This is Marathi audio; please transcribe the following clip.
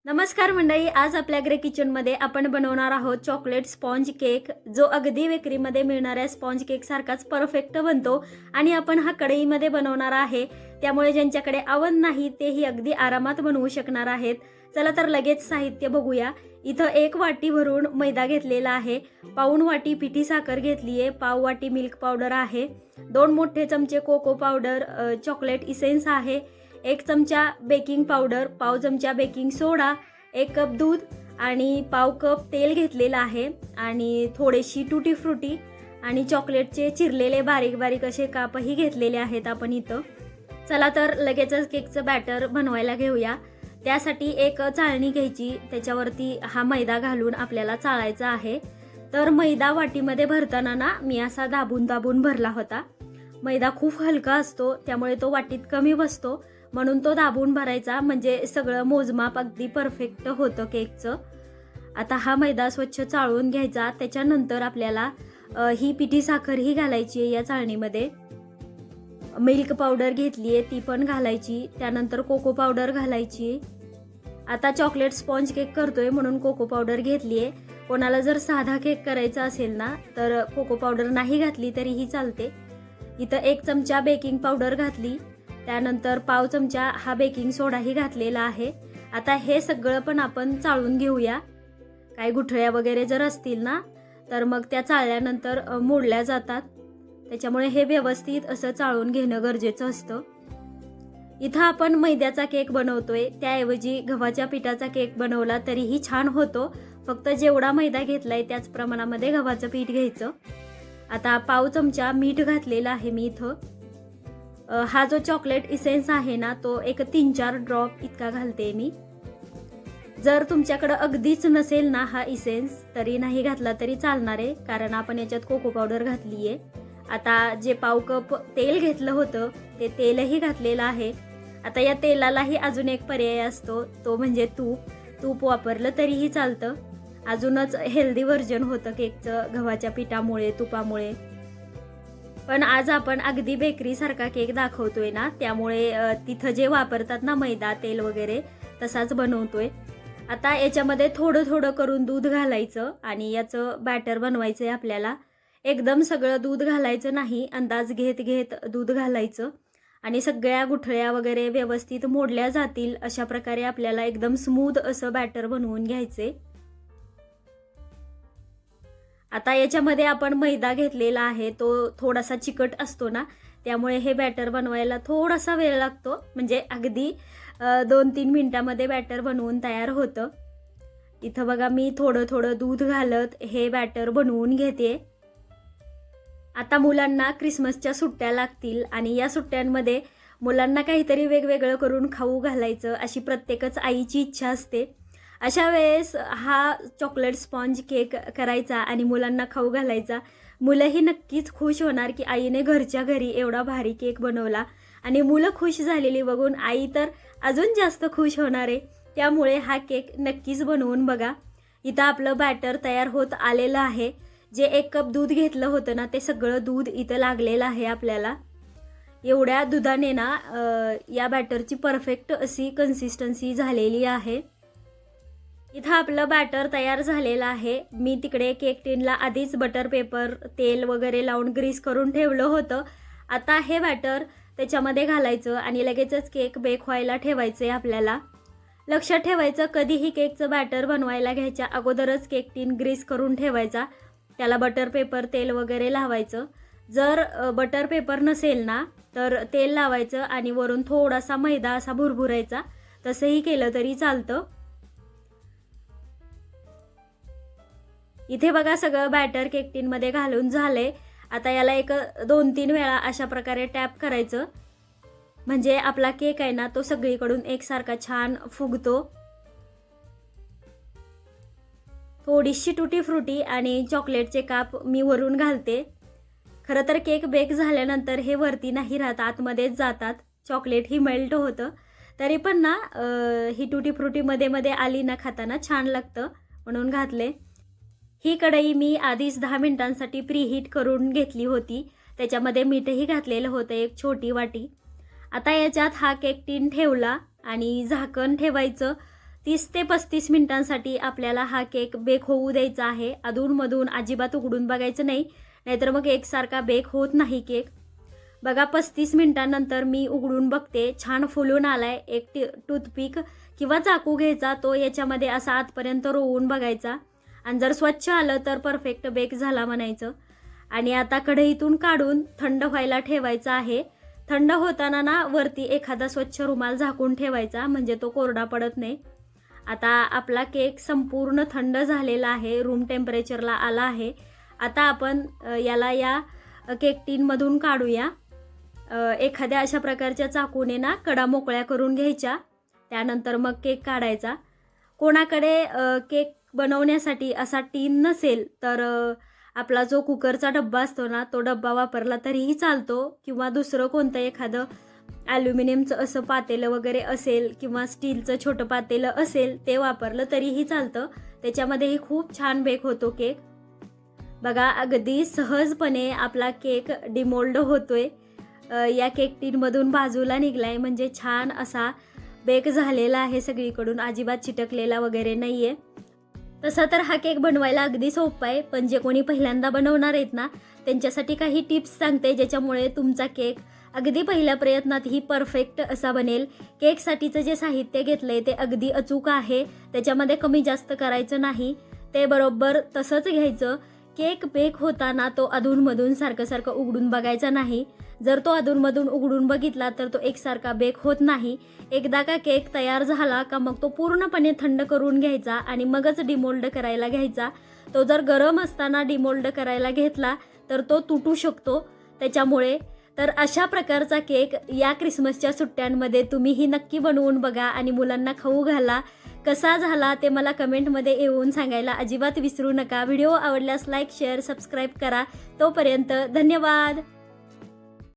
नमस्कार मंडळी, आज आपल्या ग्रे किचनमध्ये आपण बनवणार आहोत चॉकलेट स्पॉन्ज केक, जो अगदी बेकरीमध्ये मिळणाऱ्या स्पॉन्ज केक सारखाच परफेक्ट बनतो आणि आपण हा कढईमध्ये बनवणार आहे. त्यामुळे ज्यांच्याकडे अवन नाही तेही अगदी आरामात बनवू शकणार आहेत. चला तर लगेच साहित्य बघूया. इथं 1 वाटी भरून मैदा घेतलेला आहे, पाऊण वाटी पिठी साखर घेतली आहे, पाव वाटी मिल्क पावडर आहे, 2 मोठे चमचे कोको पावडर, चॉकलेट इसेन्स आहे, 1 चमचा बेकिंग पावडर, पाव चमचा बेकिंग सोडा, 1 कप दूध आणि पाव कप तेल घेतलेलं आहे आणि थोडीशी टूटी फ्रुटी आणि चॉकलेटचे चिरलेले बारीक बारीक असे कापही घेतलेले आहेत आपण इथं. चला तर लगेचच केकचं बॅटर बनवायला घेऊया. त्यासाठी एक चाळणी घ्यायची, त्याच्यावरती हा मैदा घालून आपल्याला चाळायचा आहे. तर मैदा वाटीमध्ये भरताना ना मी असा दाबून दाबून भरला होता. मैदा खूप हलका असतो त्यामुळे तो वाटीत कमी बसतो, म्हणून तो दाबून भरायचा, म्हणजे सगळं मोजमाप अगदी परफेक्ट होतं केकचं. आता हा मैदा स्वच्छ चाळून घ्यायचा. त्याच्यानंतर आपल्याला ही पिठी साखर ही घालायची आहे या चाळणीमध्ये. मिल्क पावडर घेतली आहे ती पण घालायची, त्यानंतर कोको पावडर घालायची. आता चॉकलेट स्पॉन्ज केक करतोय म्हणून कोको पावडर घेतली आहे. कोणाला जर साधा केक करायचा असेल ना तर कोको पावडर नाही घातली तरीही चालते. इथं 1 चमचा बेकिंग पावडर घातली, त्यानंतर पाव चमचा हा बेकिंग सोडाही घातलेला आहे. आता हे सगळं पण आपण चाळून घेऊया. काही गुठळ्या वगैरे जर असतील ना तर मग त्या चाळल्यानंतर मोडल्या जातात, त्याच्यामुळे हे व्यवस्थित असं चाळून घेणं गरजेचं असतं. इथं आपण मैद्याचा केक बनवतोय, त्याऐवजी गव्हाच्या पिठाचा केक बनवला तरीही छान होतो. फक्त जेवढा मैदा घेतलाय त्याच प्रमाणामध्ये गव्हाचं पीठ घ्यायचं. आता पाव चमचा मीठ घातलेला आहे मी इथं. हा जो चॉकलेट इसेन्स आहे ना तो एक 3-4 ड्रॉप इतका घालते मी. जर तुमच्याकडं अगदीच नसेल ना हा इसेन्स तरी नाही घातला तरी चालणार आहे, कारण आपण याच्यात कोको पावडर घातली आहे. आता जे पाव कप तेल घेतलं होतं ते तेलही घातलेलं आहे. आता या तेलालाही अजून एक पर्याय असतो, तो म्हणजे तूप वापरलं तरीही चालतं. अजूनच हेल्दी व्हर्जन होतं केकचं गव्हाच्या पिठामुळे, तुपामुळे. पण आज आपण अगदी बेकरी सारखा केक दाखवतोय ना, त्यामुळे तिथं जे वापरतात ना मैदा तेल वगैरे तसाच बनवतोय. आता याच्यामध्ये थोडं थोडं करून दूध घालायचं आणि याचं बॅटर बनवायचं आहे आपल्याला. एकदम सगळं दूध घालायचं नाही, अंदाज घेत घेत दूध घालायचं आणि सगळ्या गुठळ्या वगैरे व्यवस्थित मोडल्या जातील अशा प्रकारे आपल्याला एकदम स्मूथ असं बॅटर बनवून घ्यायचे. आता याच्यामध्ये आपण मैदा घेतलेला आहे, तो थोडासा चिकट असतो ना, त्यामुळे हे बॅटर बनवायला थोडासा वेळ लागतो. म्हणजे अगदी 2-3 मिनिटामध्ये बॅटर बनवून तयार होतं. इथं बघा मी थोडं थोडं दूध घालत हे बॅटर बनवून घेते. आता मुलांना क्रिसमसच्या सुट्ट्या लागतील आणि या सुट्ट्यांमध्ये मुलांना काहीतरी वेगवेगळं करून खाऊ घालायचं अशी प्रत्येकच आईची इच्छा असते. अशा वेळेस हा चॉकलेट स्पॉन्ज केक करायचा आणि मुलांना खाऊ घालायचा. मुलंही नक्कीच खुश होणार की आईने घरच्या घरी एवढा भारी केक बनवला, आणि मुलं खुश झालेली बघून आई तर अजून जास्त खुश होणार आहे. त्यामुळे हा केक नक्कीच बनवून बघा. इथं आपलं बॅटर तयार होत आलेलं आहे. जे 1 कप दूध घेतलं होतं ना ते सगळं दूध इथं लागलेलं आहे आपल्याला. एवढ्या दुधाने ना या बॅटरची परफेक्ट अशी कन्सिस्टन्सी झालेली आहे. इथं आपलं बॅटर तयार झालेलं आहे. मी तिकडे केक टिनला आधीच बटर पेपर तेल वगैरे लावून ग्रीस करून ठेवलं होतं. आता हे बॅटर त्याच्यामध्ये घालायचं आणि लगेचच केक बेक व्हायला ठेवायचं आहे आपल्याला. लक्षात ठेवायचं, कधीही केकचं बॅटर बनवायला घ्यायच्या अगोदरच केक टिन ग्रीस करून ठेवायचा, त्याला बटर पेपर तेल वगैरे लावायचं. जर बटर पेपर नसेल ना तर तेल लावायचं आणि वरून थोडासा मैदा असा भुरभुरायचा, तसंही केलं तरी चालतं. इथे बघा सगळं बॅटर केक टिनमध्ये घालून झालंय. आता याला एक 2-3 वेळा अशा प्रकारे टॅप करायचं, म्हणजे आपला केक आहे ना तो सगळीकडून एकसारखा छान फुगतो. थोडीशी टूटी फ्रुटी आणि चॉकलेटचे काप मी वरून घालते. खरं तर केक बेक झाल्यानंतर हे वरती नाही राहत, आतमध्येच जातात. चॉकलेट ही मेल्ट होतं, तरी पण ना ही टूटी फ्रुटी मध्ये मध्ये आली ना खाताना छान लागतं, म्हणून घातले. ही कढई मी आधीच 10 मिनिटांसाठी प्रीहीट करून घेतली होती. त्याच्यामध्ये मीठही घातलेलं होतं 1 छोटी वाटी. आता याच्यात हा केक टिन ठेवला आणि झाकण ठेवायचं. 30 ते 35 मिनिटांसाठी आपल्याला हा केक बेक होऊ द्यायचा आहे. अधूनमधून अजिबात उघडून बघायचं नाही, नाहीतर मग एकसारखा बेक होत नाही केक. बघा 35 मिनिटांनंतर मी उघडून बघते, छान फुलून आलाय. एक टूथपिक किंवा चाकू घ्यायचा, तो याच्यामध्ये असा आतपर्यंत रोवून बघायचा आणि जर स्वच्छ आलं तर परफेक्ट बेक झाला म्हणायचं. आणि आता कढईतून काढून थंड व्हायला ठेवायचा आहे. थंड होताना ना वरती एखादा स्वच्छ रुमाल झाकून ठेवायचा, म्हणजे तो कोरडा पडत नाही. आता आपला केक संपूर्ण थंड झालेला आहे, रूम टेम्परेचरला आला आहे. आता आपण याला या केक टीनमधून काढूया. एखाद्या अशा प्रकारच्या चाकूने ना कडा मोकळ्या करून घ्यायच्या, त्यानंतर मग केक काढायचा. कोणाकडे केक बनवण्यासाठी असा टीन नसेल तर आपला जो कुकरचा डब्बा असतो ना, तो डब्बा वापरला तरीही चालतो, किंवा दुसरं कोणतं एखादं ॲल्युमिनियमचं असं पातेलं वगैरे असेल किंवा स्टीलचं छोटं पातेलं असेल ते वापरलं तरीही चालतं. त्याच्यामध्येही खूप छान बेक होतो केक. बघा अगदी सहजपणे आपला केक डिमोल्ड होतोय. या केक टीनमधून बाजूला निघलाय, म्हणजे छान असा बेक झालेला आहे, सगळीकडून अजिबात चिटकलेला वगैरे नाही आहे. तसं तर हा केक बनवायला अगदी सोपा आहे, पण जे कोणी पहिल्यांदा बनवणार आहेत ना त्यांच्यासाठी काही टिप्स सांगते, ज्याच्यामुळे तुमचा केक अगदी पहिल्या प्रयत्नातही परफेक्ट असा बनेल. केकसाठीचं जे साहित्य घेतलं आहे ते अगदी अचूक आहे, त्याच्यामध्ये कमी जास्त करायचं नाही, ते बरोबर तसंच घ्यायचं. केक बेक होताना तो अधूनमधून सारखं उघडून बघायचा नाही. जर तो अधूनमधून उघडून बघितला तर तो एकसारखा बेक होत नाही. एकदा का केक तयार झाला का मग तो पूर्णपणे थंड करून घ्यायचा आणि मगच डिमोल्ड करायला घ्यायचा. तो जर गरम असताना डिमोल्ड करायला घेतला तर तो तुटू शकतो. त्याच्यामुळे तर अशा प्रकारचा केक या क्रिसमसच्या सुट्ट्यांमध्ये तुम्हीही नक्की बनवून बघा आणि मुलांना खाऊ घाला. कसा झाला ते मला कमेंटमध्ये येऊन सांगायला अजिबात विसरू नका. व्हिडिओ आवडल्यास लाईक, शेअर, सबस्क्राईब करा. तोपर्यंत धन्यवाद.